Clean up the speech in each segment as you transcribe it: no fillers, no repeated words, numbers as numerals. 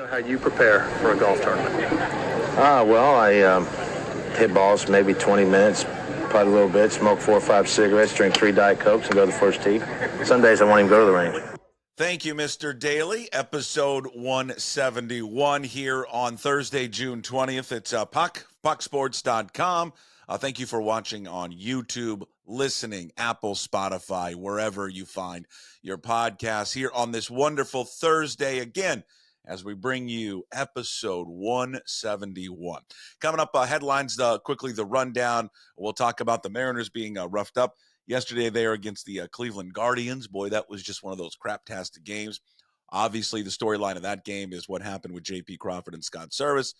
How you prepare for a golf tournament? Well, I hit balls maybe 20 minutes, putt a little bit, smoke 4 or 5 cigarettes, drink 3 Diet Cokes, and go to the first tee. Some days I won't even go to the range. Thank you, Mr. Daly. Episode 171 here on Thursday, June 20th. It's pucksports.com. Thank you for watching on YouTube, listening, Apple, Spotify, wherever you find your podcasts here on this wonderful Thursday again as we bring you episode 171. Coming up, headlines, quickly the rundown. We'll talk about the Mariners being roughed up yesterday there against the Cleveland Guardians. Boy, that was just one of those craptastic games. Obviously, the storyline of that game is what happened with J.P. Crawford and Scott Servas.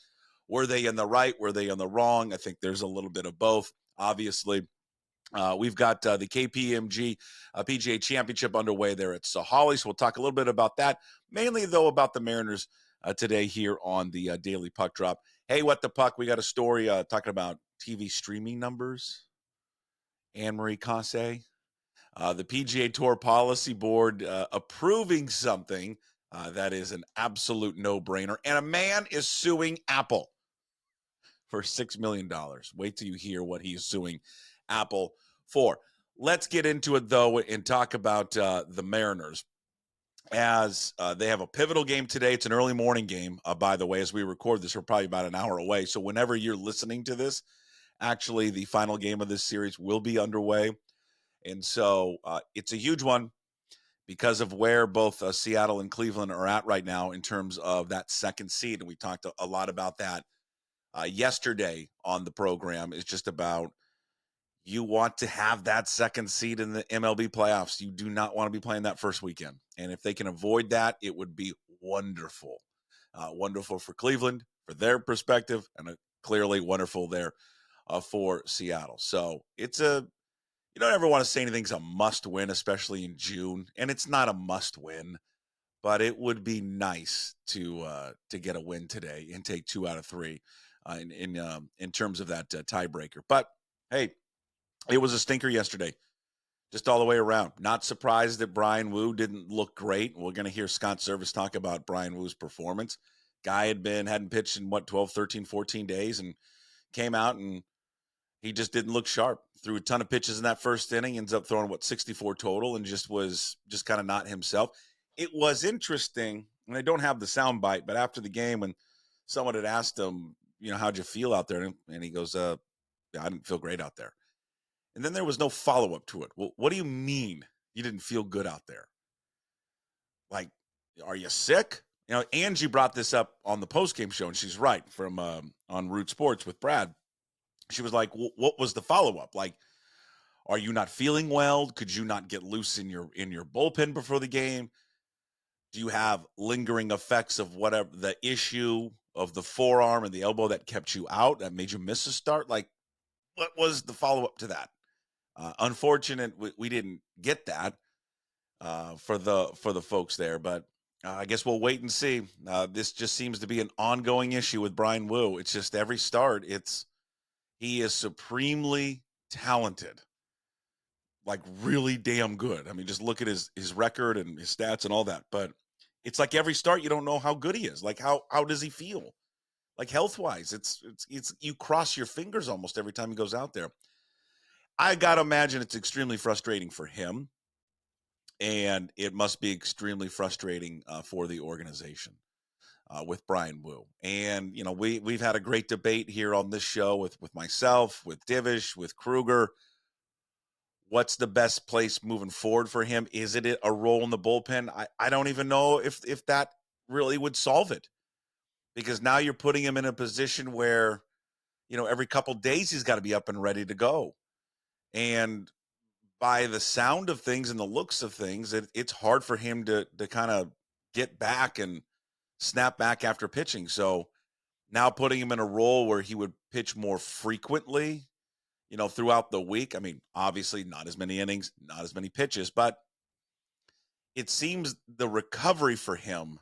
Were they in the right? Were they in the wrong? I think there's a little bit of both. Obviously, we've got the KPMG PGA Championship underway there at Holly, so we'll talk a little bit about that. Mainly, though, about the Mariners today here on the Daily Puck Drop. Hey, what the puck? We got a story talking about TV streaming numbers. Anne-Marie Casse, the PGA Tour Policy Board approving something that is an absolute no-brainer. And a man is suing Apple for $6 million. Wait till you hear what he's suing Apple for. Let's get into it, though, and talk about the Mariners. As they have a pivotal game today. It's an early morning game, by the way. As we record this, we're probably about an hour away. So whenever you're listening to this, actually, the final game of this series will be underway. And so it's a huge one because of where both Seattle and Cleveland are at right now in terms of that second seed. And we talked a lot about that yesterday on the program. It's just about you want to have that second seed in the MLB playoffs. You do not want to be playing that first weekend. And if they can avoid that, it would be wonderful. Wonderful for Cleveland, for their perspective, and clearly wonderful there for Seattle. So it's you don't ever want to say anything's a must win, especially in June. And it's not a must win, but it would be nice to get a win today and take 2 out of 3 in terms of that tiebreaker. But hey, it was a stinker yesterday, just all the way around. Not surprised that Bryan Wood didn't look great. We're going to hear Scott Servas talk about Bryan Wood's performance. Guy hadn't pitched in 12, 13, 14 days and came out and he just didn't look sharp. Threw a ton of pitches in that first inning, ends up throwing 64 total, and was kind of not himself. It was interesting, and I don't have the sound bite, but after the game when someone had asked him, how'd you feel out there? And he goes, I didn't feel great out there. And then there was no follow-up to it. Well, what do you mean you didn't feel good out there? Like, are you sick? Angie brought this up on the postgame show, and she's right, from on Root Sports with Brad. She was like, what was the follow-up? Like, are you not feeling well? Could you not get loose in your bullpen before the game? Do you have lingering effects of whatever the issue of the forearm and the elbow that kept you out, that made you miss a start? Like, what was the follow-up to that? Unfortunate, we didn't get that for the folks there, but I guess we'll wait and see. This just seems to be an ongoing issue with Bryan Wood. It's just every start, he is supremely talented, like really damn good. I mean, just look at his record and his stats and all that. But it's like every start, you don't know how good he is. Like how does he feel? Like health-wise, it's you cross your fingers almost every time he goes out there. I got to imagine it's extremely frustrating for him, and it must be extremely frustrating for the organization with Bryan Wood. And, we've had a great debate here on this show with myself, with Divish, with Kruger. What's the best place moving forward for him? Is it a role in the bullpen? I don't even know if that really would solve it, because now you're putting him in a position where, every couple days he's got to be up and ready to go. And by the sound of things and the looks of things, it's hard for him to kind of get back and snap back after pitching. So now putting him in a role where he would pitch more frequently, throughout the week. I mean, obviously not as many innings, not as many pitches, but it seems the recovery for him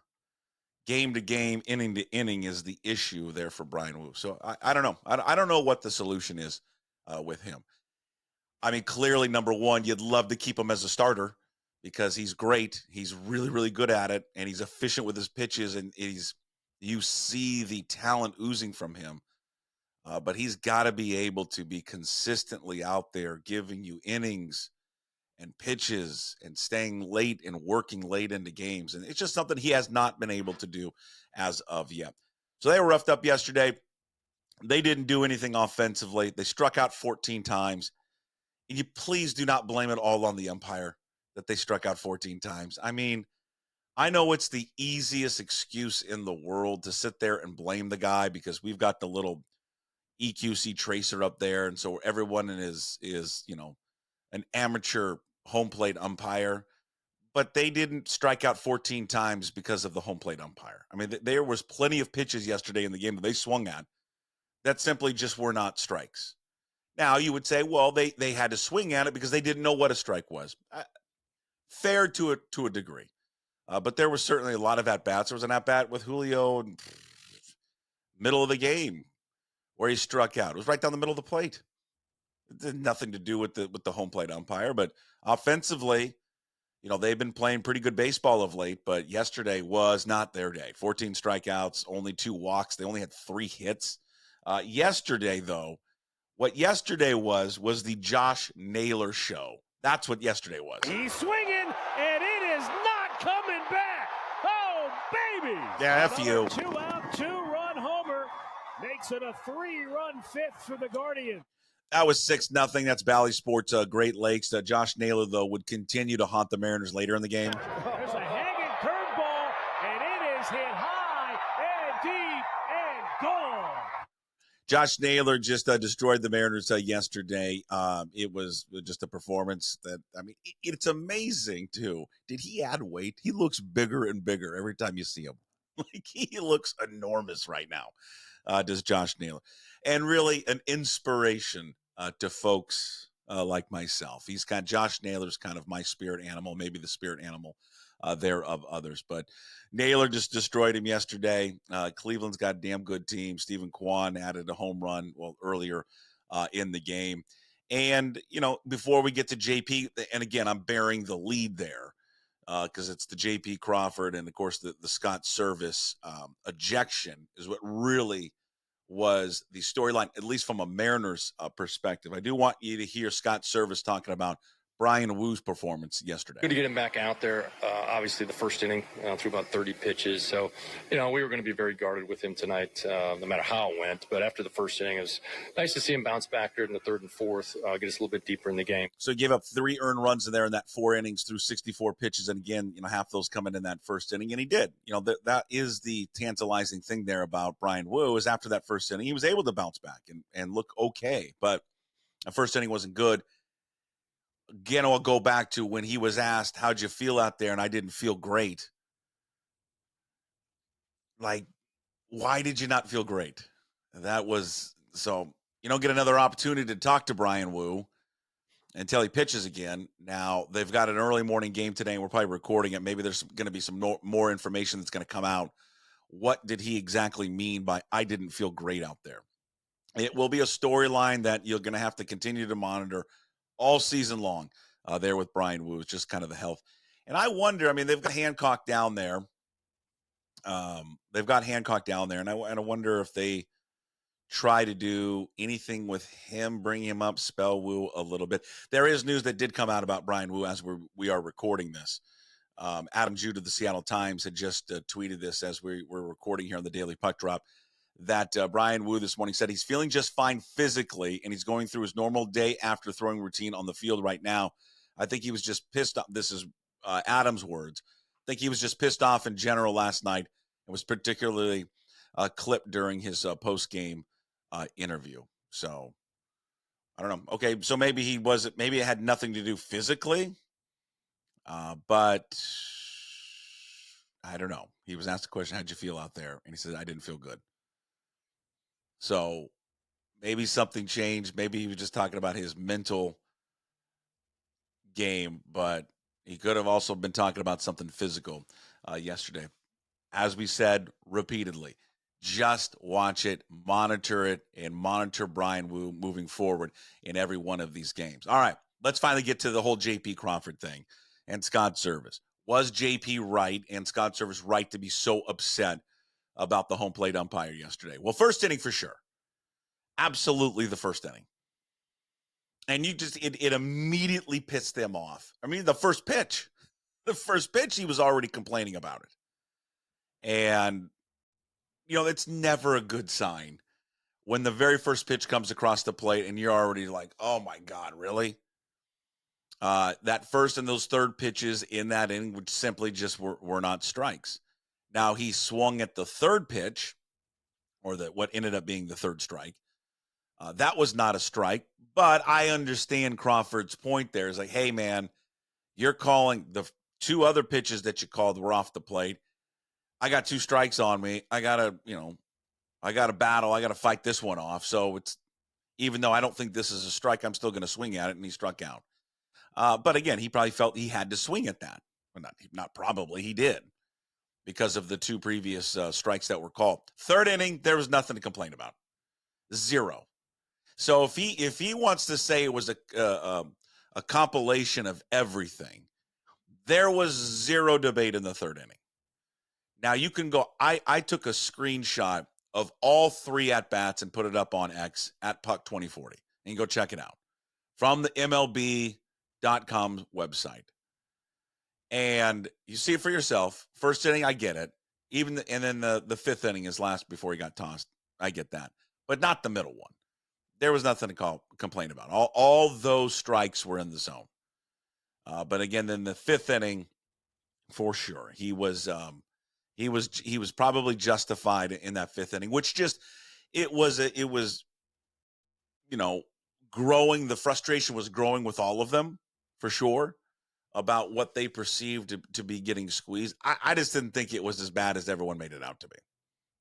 game to game, inning to inning is the issue there for Bryan Wood. So I don't know. I don't know what the solution is with him. I mean, clearly, number one, you'd love to keep him as a starter because he's great. He's really, really good at it, and he's efficient with his pitches, and he's You see the talent oozing from him, but he's got to be able to be consistently out there giving you innings and pitches and staying late and working late into games. And it's just something he has not been able to do as of yet. So they were roughed up yesterday. They didn't do anything offensively. They struck out 14 times. And you please do not blame it all on the umpire that they struck out 14 times. I mean, I know it's the easiest excuse in the world to sit there and blame the guy because we've got the little EQC tracer up there. And so everyone is an amateur home plate umpire, but they didn't strike out 14 times because of the home plate umpire. I mean, there was plenty of pitches yesterday in the game that they swung at that simply just were not strikes. Now you would say, well, they had to swing at it because they didn't know what a strike was. Fair to a degree. But there was certainly a lot of at-bats. There was an at-bat with Julio in middle of the game where he struck out. It was right down the middle of the plate. It had nothing to do with the home plate umpire. But offensively, they've been playing pretty good baseball of late, but yesterday was not their day. 14 strikeouts, only 2 walks. They only had 3 hits. Yesterday, though, what yesterday was the Josh Naylor show. That's what yesterday was. He's swinging, and it is not coming back. Oh, baby. Yeah, F you. 2-out, 2-run homer makes it a 3-run fifth for the Guardians. That was 6-0. That's Bally Sports Great Lakes. Josh Naylor, though, would continue to haunt the Mariners later in the game. There's a hanging curveball, and it is hit high and deep and gone. Josh Naylor just destroyed the Mariners yesterday. It was just a performance that, it's amazing, too. Did he add weight? He looks bigger and bigger every time you see him. Like, he looks enormous right now, does Josh Naylor. And really an inspiration to folks like myself. Josh Naylor's kind of my spirit animal, maybe the spirit animal there of others. But Naylor just destroyed him yesterday. Cleveland's got a damn good team. Stephen Kwan added a home run earlier in the game. And, before we get to JP, and again, I'm bearing the lead there because it's the JP Crawford and, of course, the Scott Servas ejection is what really was the storyline, at least from a Mariners perspective. I do want you to hear Scott Servas talking about Bryan Wood's performance yesterday. Good to get him back out there. Obviously, the first inning threw about 30 pitches. So, we were going to be very guarded with him tonight, no matter how it went. But after the first inning, it was nice to see him bounce back there in the third and fourth, get us a little bit deeper in the game. So he gave up 3 earned runs in there in that 4 innings through 64 pitches. And again, half those coming in that first inning. And he did. That is the tantalizing thing there about Bryan Wood is after that first inning, he was able to bounce back and look okay. But the first inning wasn't good. Again, I'll go back to when he was asked, how'd you feel out there? And I didn't feel great. Like, why did you not feel great? That was, so you don't get another opportunity to talk to Bryan Wood until he pitches again. Now, they've got an early morning game today, and we're probably recording it. Maybe there's going to be some more information that's going to come out. What did he exactly mean by, I didn't feel great out there? It will be a storyline that you're going to have to continue to monitor all season long there with Bryan Wood, just kind of the health. And I wonder, they've got Hancock down there. And I wonder if they try to do anything with him, bring him up, spell Wood a little bit. There is news that did come out about Bryan Wood as we are recording this. Adam Jude of the Seattle Times had just tweeted this as we're recording here on the Daily Puck Drop, that Bryan Wood this morning said he's feeling just fine physically, and he's going through his normal day after throwing routine on the field right now. I think he was just pissed off. This is Adam's words. I think he was just pissed off in general last night. It was particularly clipped during his post-game interview. So, I don't know. Okay, so maybe it had nothing to do physically, but I don't know. He was asked a question, how'd you feel out there? And he said, I didn't feel good. So maybe something changed. Maybe he was just talking about his mental game, but he could have also been talking about something physical yesterday. As we said repeatedly, just watch it, and monitor Bryan Wood moving forward in every one of these games. All right, let's finally get to the whole JP Crawford thing and Scott Servas. Was JP right and Scott Servas right to be so upset about the home plate umpire yesterday. Well, first inning for sure. Absolutely the first inning. And it immediately pissed them off. I mean, the first pitch, he was already complaining about it. And, it's never a good sign when the very first pitch comes across the plate and you're already like, oh my God, really? That first and those third pitches in that inning, which simply just were not strikes. Now he swung at the third pitch, or what ended up being the third strike. That was not a strike, but I understand Crawford's point there. Is like, hey man, you're calling the two other pitches that you called were off the plate. I got 2 strikes on me. I gotta battle. I gotta fight this one off. So even though I don't think this is a strike, I'm still going to swing at it, and he struck out. But again, he probably felt he had to swing at that. Well, not probably, he did, because of the 2 previous strikes that were called. Third inning, there was nothing to complain about. 0. So if he wants to say it was a compilation of everything, there was 0 debate in the third inning. Now you can go. I took a screenshot of all 3 at bats and put it up on X at Puck 2040, and you go check it out from the MLB.com website. And you see it for yourself. First inning, I get it. And then the fifth inning is last before he got tossed. I get that, but not the middle one. There was nothing to complain about. All those strikes were in the zone. But again, then the fifth inning, for sure, he was probably justified in that fifth inning, which it was growing. The frustration was growing with all of them, for sure, about what they perceived to be getting squeezed. I just didn't think it was as bad as everyone made it out to be.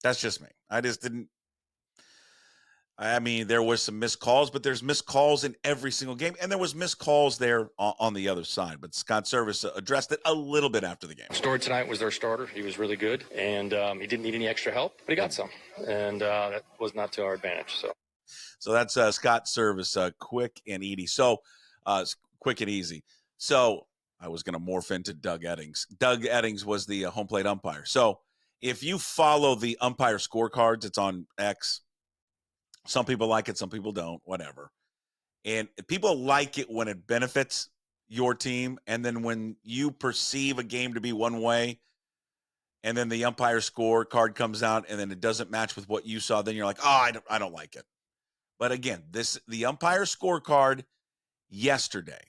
That's just me. I just didn't. I mean, there was some missed calls, but there's missed calls in every single game, and there was missed calls there on the other side. But Scott Servas addressed it a little bit after the game. Story tonight was their starter. He was really good, and he didn't need any extra help, but he got some, and that was not to our advantage. So that's Scott Servas, quick and easy. Quick and easy. So I was going to morph into Doug Eddings. Doug Eddings was the home plate umpire. So if you follow the umpire scorecards, it's on X. Some people like it, some people don't, whatever. And people like it when it benefits your team. And then when you perceive a game to be one way, and then the umpire scorecard comes out and then it doesn't match with what you saw, then you're like, oh, I don't like it. But again, the umpire scorecard yesterday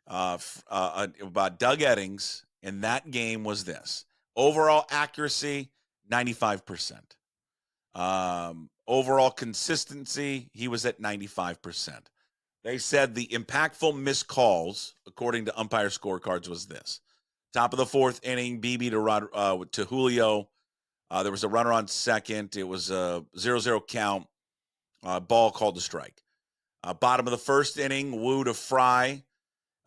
about Doug Eddings in that game was this. Overall accuracy, 95%. Overall consistency, he was at 95%. They said the impactful missed calls, according to umpire scorecards, was this. Top of the fourth inning, BB to Julio. There was a runner on second. It was a 0-0 count. Ball called to strike. Bottom of the first inning, Wood to Fry.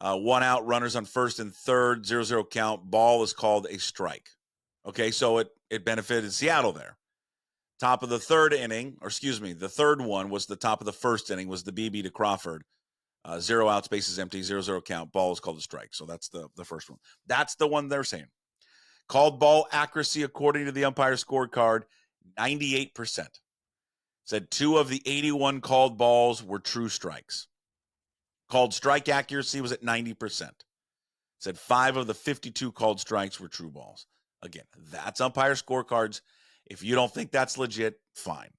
1 out, runners on first and third, 0-0 count. Ball is called a strike. Okay, so it benefited Seattle there. Top of the third inning, the third one was the top of the first inning, was the BB to Crawford. 0 outs, bases empty, 0-0 count. Ball is called a strike. So that's the first one. That's the one they're saying. Called ball accuracy, according to the umpire scorecard, 98%. Said 2 of the 81 called balls were true strikes. Called strike accuracy was at 90%. Said 5 of the 52 called strikes were true balls. Again, that's umpire scorecards. If you don't think that's legit, fine.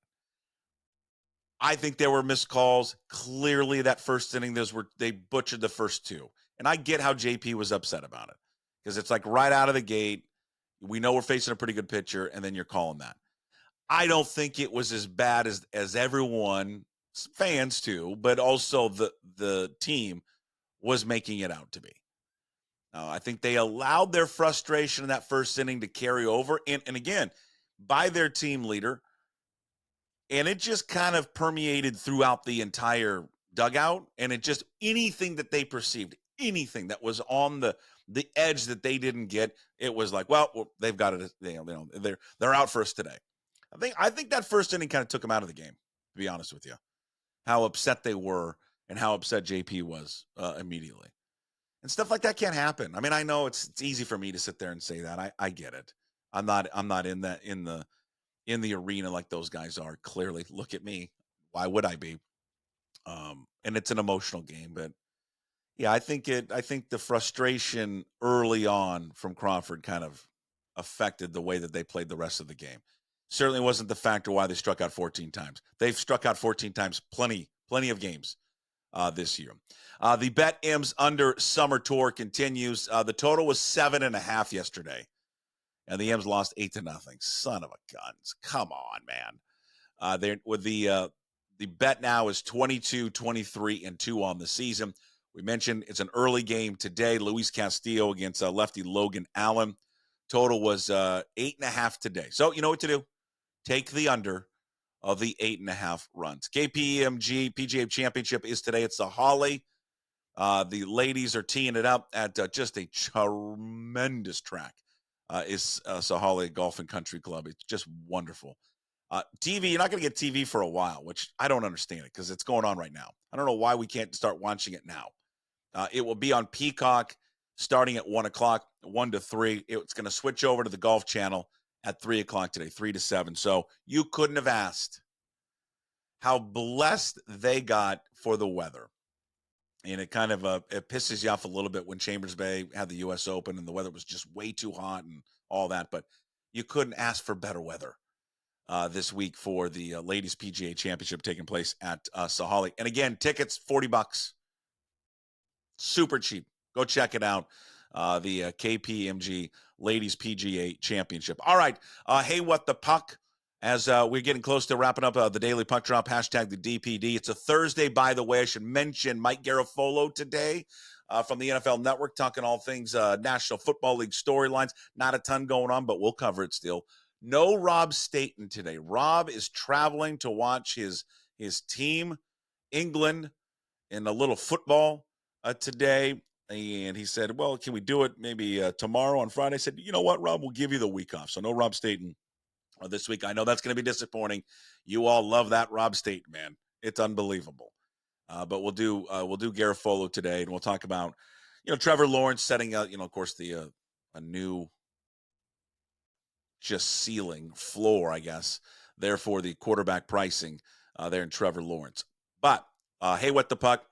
I think there were missed calls. Clearly, that first inning, they butchered the first 2. And I get how JP was upset about it. Because it's like right out of the gate, we know we're facing a pretty good pitcher, and then you're calling that. I don't think it was as bad as everyone, fans too, but also the team was making it out to be. I think they allowed their frustration in that first inning to carry over. And again, by their team leader, and it just kind of permeated throughout the entire dugout, and it just, anything that they perceived, anything that was on the edge that they didn't get, it was like, well they've got it, they're out for us today. I think that first inning kind of took them out of the game, to be honest with you. How upset they were and how upset JP was immediately. And stuff like that can't happen. I mean, I know it's easy for me to sit there and say that. I get it. I'm not in the arena like those guys are. Clearly, look at me. Why would I be? And it's an emotional game, but yeah, I think the frustration early on from Crawford kind of affected the way that they played the rest of the game. Certainly wasn't the factor why they struck out 14 times. They've struck out 14 times plenty of games this year. The Bet M's under summer tour continues. The total was 7.5 yesterday, and the M's lost 8-0. Son of a guns! Come on, man. They're with the bet now is 22, 23, and 2 on the season. We mentioned it's an early game today. Luis Castillo against lefty Logan Allen. Total was 8.5 today. So you know what to do. Take the under of the 8.5 runs. KPMG PGA Championship is today. It's the Holly. The ladies are teeing it up at just a tremendous track. Is Sahali Golf and Country Club. It's just wonderful. TV, you're not going to get TV for a while, which I don't understand it because it's going on right now. I don't know why we can't start watching it now. It will be on Peacock starting at 1 o'clock, 1 to 3. It's going to switch over to the Golf Channel at 3 o'clock today, 3 to 7. So you couldn't have asked how blessed they got for the weather. And it kind of it pisses you off a little bit when Chambers Bay had the U.S. Open and the weather was just way too hot and all that. But you couldn't ask for better weather this week for the Ladies PGA Championship taking place at Sahali. And again, tickets, $40. Super cheap. Go check it out. The KPMG Ladies PGA Championship. All right. Hey, what the puck? As we're getting close to wrapping up the Daily Puck Drop, hashtag the DPD. It's a Thursday, by the way. I should mention Mike Garafolo today from the NFL Network, talking all things National Football League storylines. Not a ton going on, but we'll cover it still. No Rob Staten today. Rob is traveling to watch his team, England, in a little football today. And he said, well, can we do it maybe tomorrow on Friday? I said, you know what, Rob, we'll give you the week off. So no Rob Staten this week. I know that's going to be disappointing. You all love that Rob Staten, man. It's unbelievable. But we'll do Garafolo today, and we'll talk about, Trevor Lawrence setting out, of course, the a new just ceiling floor, I guess, therefore the quarterback pricing there in Trevor Lawrence. But hey, what the puck?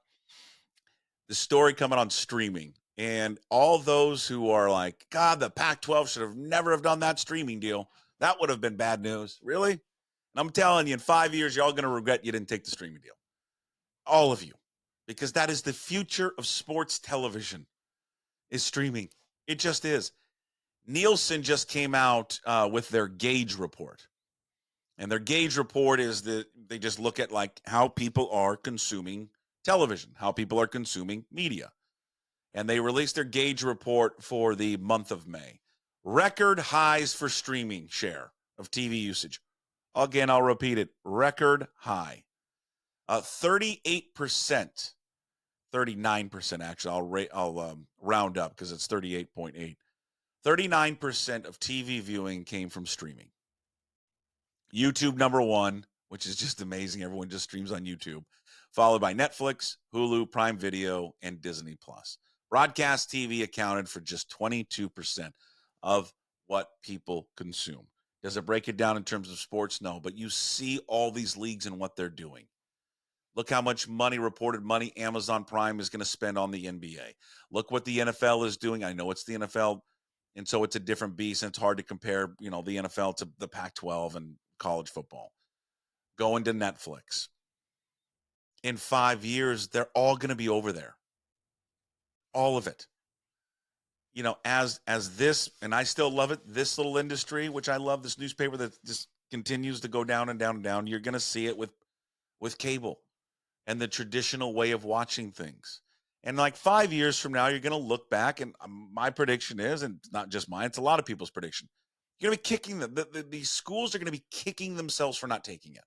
The story coming on streaming, and all those who are like, God, the Pac-12 should have never have done that streaming deal. That would have been bad news. Really? And I'm telling you, in 5 years, you're all going to regret you didn't take the streaming deal. All of you. Because that is the future of sports television, is streaming. It just is. Nielsen just came out with their gauge report. And their gauge report is that they just look at like how people are consuming television, how people are consuming media. And they released their gauge report for the month of May. Record highs for streaming share of TV usage. Again, I'll repeat it. Record high. 38%. 39% actually. I'll round up because it's 38.8. 39% of TV viewing came from streaming. YouTube number 1, which is just amazing. Everyone just streams on YouTube. Followed by Netflix, Hulu, Prime Video, and Disney+. Broadcast TV accounted for just 22% of what people consume. Does it break it down in terms of sports? No, but you see all these leagues and what they're doing. Look how much reported money Amazon Prime is going to spend on the NBA. Look what the NFL is doing. I know it's the NFL, and so it's a different beast, and it's hard to compare, the NFL to the Pac-12 and college football. Going to Netflix. In 5 years, they're all going to be over there. All of it. As this, and I still love it, this little industry, which I love, this newspaper that just continues to go down and down and down, you're going to see it with cable and the traditional way of watching things. And like 5 years from now, you're going to look back, and my prediction is, and it's not just mine, it's a lot of people's prediction, you're going to be kicking them. These schools are going to be kicking themselves for not taking it,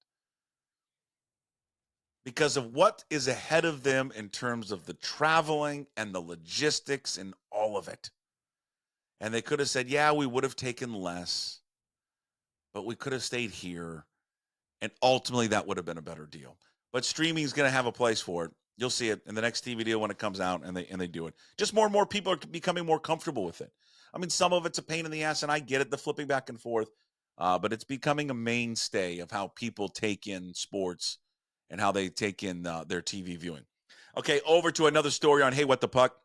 because of what is ahead of them in terms of the traveling and the logistics and all of it. And they could have said, yeah, we would have taken less, but we could have stayed here. And ultimately, that would have been a better deal. But streaming is going to have a place for it. You'll see it in the next TV deal when it comes out, and they do it. Just more and more people are becoming more comfortable with it. I mean, some of it's a pain in the ass, and I get it, the flipping back and forth, but it's becoming a mainstay of how people take in sports and how they take in their TV viewing. Okay, over to another story on Hey, What the Puck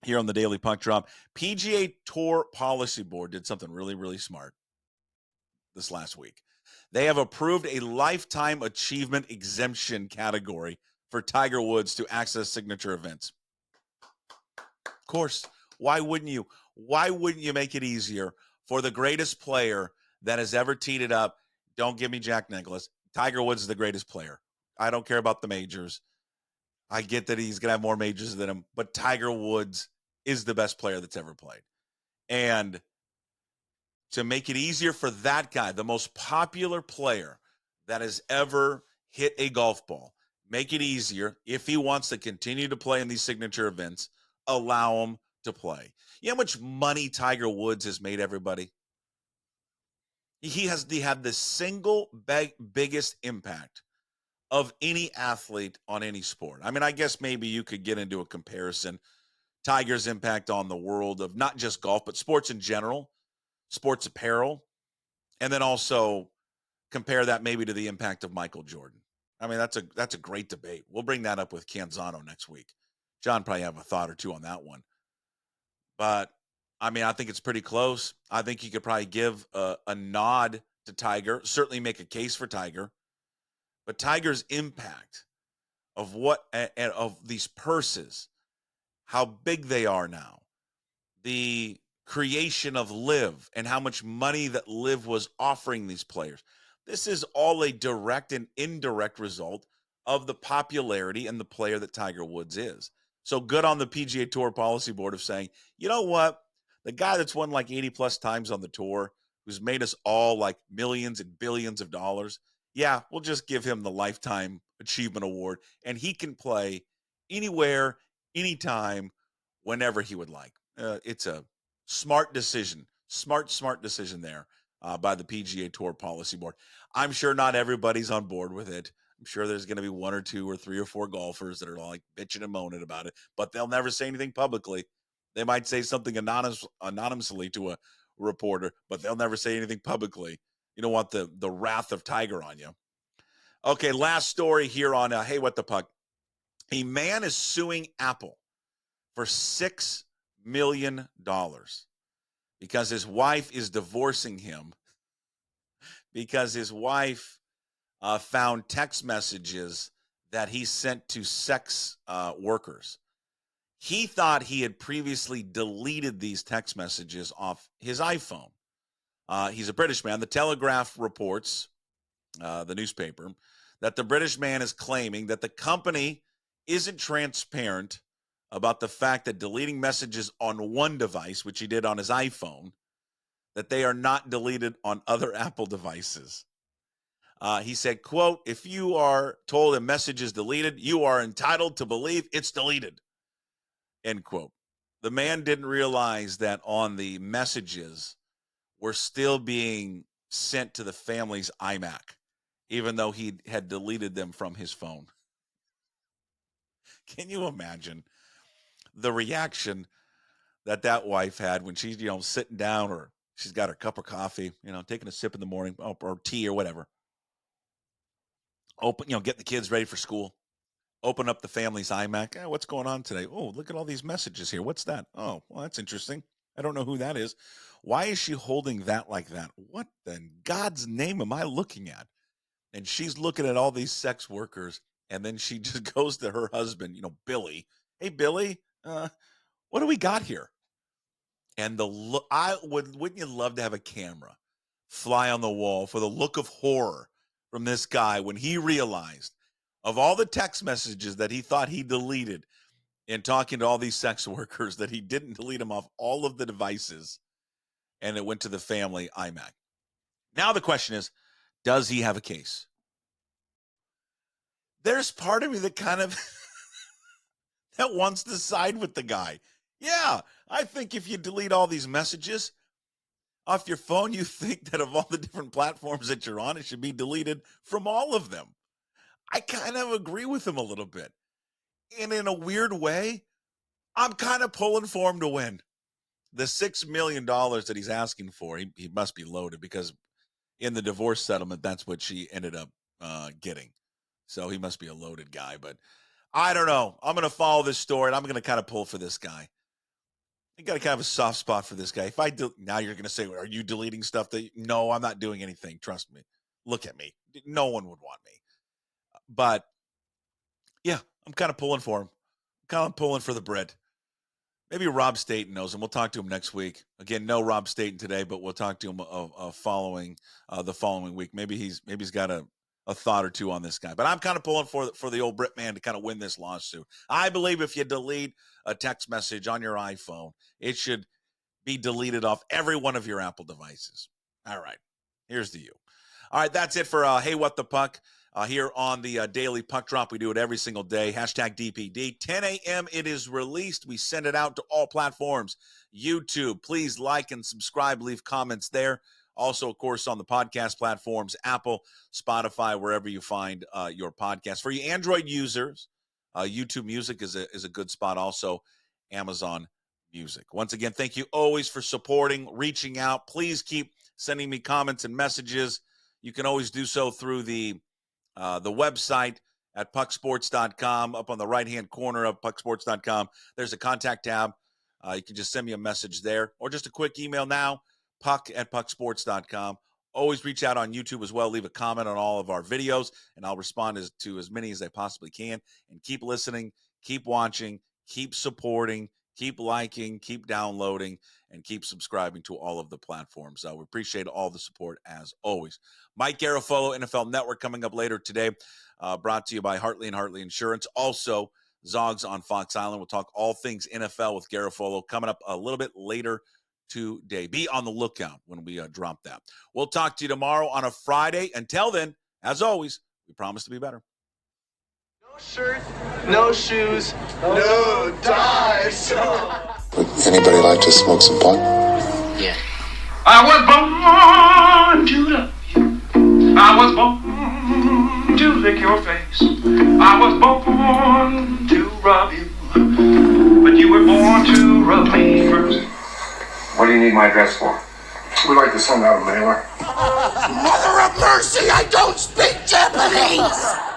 here on the Daily Puck Drop. PGA Tour Policy Board did something really, really smart this last week. They have approved a lifetime achievement exemption category for Tiger Woods to access signature events. Of course, why wouldn't you? Why wouldn't you make it easier for the greatest player that has ever teed it up? Don't give me Jack Nicklaus. Tiger Woods is the greatest player. I don't care about the majors. I get that he's going to have more majors than him, but Tiger Woods is the best player that's ever played. And to make it easier for that guy, the most popular player that has ever hit a golf ball, make it easier if he wants to continue to play in these signature events, allow him to play. You know how much money Tiger Woods has made, everybody? He had the single biggest impact of any athlete on any sport. I mean, I guess maybe you could get into a comparison. Tiger's impact on the world of not just golf, but sports in general, sports apparel, and then also compare that maybe to the impact of Michael Jordan. I mean, that's a great debate. We'll bring that up with Canzano next week. John probably have a thought or two on that one. But, I mean, I think it's pretty close. I think you could probably give a nod to Tiger, certainly make a case for Tiger. But Tiger's impact of of these purses, how big they are now, the creation of Live and how much money that Live was offering these players. This is all a direct and indirect result of the popularity and the player that Tiger Woods is. So good on the PGA Tour Policy Board of saying, you know what? The guy that's won like 80 plus times on the tour, who's made us all like millions and billions of dollars, yeah, we'll just give him the Lifetime Achievement Award, and he can play anywhere, anytime, whenever he would like. It's a smart decision, smart decision there by the PGA Tour Policy Board. I'm sure not everybody's on board with it. I'm sure there's going to be one or two or three or four golfers that are like bitching and moaning about it, but they'll never say anything publicly. They might say something anonymously to a reporter, but they'll never say anything publicly. You don't want the wrath of Tiger on you. Okay, last story here on Hey, What the Puck. A man is suing Apple for $6 million because his wife is divorcing him because his wife found text messages that he sent to sex workers. He thought he had previously deleted these text messages off his iPhone. He's a British man. The Telegraph reports, the newspaper, that the British man is claiming that the company isn't transparent about the fact that deleting messages on one device, which he did on his iPhone, that they are not deleted on other Apple devices. He said, quote, if you are told a message is deleted, you are entitled to believe it's deleted, end quote. The man didn't realize that on the messages were still being sent to the family's iMac, even though he had deleted them from his phone. Can you imagine the reaction that wife had when she's, sitting down or she's got her cup of coffee, taking a sip in the morning or tea or whatever. Open, getting the kids ready for school. Open up the family's iMac. Hey, what's going on today? Oh, look at all these messages here. What's that? Oh, well, that's interesting. I don't know who that is. Why is she holding that like that? What in God's name am I looking at? And she's looking at all these sex workers, and then she just goes to her husband, Billy. Hey, Billy, what do we got here? And the look, wouldn't you love to have a camera fly on the wall for the look of horror from this guy when he realized of all the text messages that he thought he deleted in talking to all these sex workers, that he didn't delete them off all of the devices, and it went to the family iMac. Now the question is, does he have a case? There's part of me that kind of that wants to side with the guy. Yeah, I think if you delete all these messages off your phone, you think that of all the different platforms that you're on, it should be deleted from all of them. I kind of agree with him a little bit. And in a weird way, I'm kind of pulling for him to win. the $6 million that he's asking for, he must be loaded, because in the divorce settlement, that's what she ended up getting. So he must be a loaded guy. But I don't know. I'm going to follow this story, and I'm going to kind of pull for this guy. I got to kind of a soft spot for this guy. If I do, now you're going to say, are you deleting stuff that? No, I'm not doing anything. Trust me. Look at me. No one would want me. But yeah, I'm kind of pulling for him. Kind of pulling for the bread. Maybe Rob Staten knows him. We'll talk to him next week. Again, no Rob Staten today, but we'll talk to him following the following week. Maybe he's got a thought or two on this guy. But I'm kind of pulling for the old Brit man to kind of win this lawsuit. I believe if you delete a text message on your iPhone, it should be deleted off every one of your Apple devices. All right, here's the you. All right, that's it for Hey What the Puck. Here on the Daily Puck Drop. We do it every single day. Hashtag DPD. 10 a.m. it is released. We send it out to all platforms. YouTube, please like and subscribe. Leave comments there. Also, of course, on the podcast platforms, Apple, Spotify, wherever you find your podcast. For you Android users, YouTube Music is a good spot. Also, Amazon Music. Once again, thank you always for supporting, reaching out. Please keep sending me comments and messages. You can always do so through the website at pucksports.com. Up on the right-hand corner of pucksports.com, there's a contact tab. You can just send me a message there, or just a quick email now, puck@pucksports.com. Always reach out on YouTube as well. Leave a comment on all of our videos, and I'll respond to as many as I possibly can. And keep listening, keep watching, keep supporting, keep liking, keep downloading, and keep subscribing to all of the platforms. We appreciate all the support as always. Mike Garafolo, NFL Network, coming up later today, brought to you by Hartley & Hartley Insurance. Also, Zogs on Fox Island. We'll talk all things NFL with Garafolo coming up a little bit later today. Be on the lookout when we drop that. We'll talk to you tomorrow on a Friday. Until then, as always, we promise to be better. No shirt, no shoes, no ties. Would anybody like to smoke some pot? Yeah. I was born to love you. I was born to lick your face. I was born to rob you. But you were born to rub me first. What do you need my address for? We'd like to send out a mailer. Mother of mercy, I don't speak Japanese!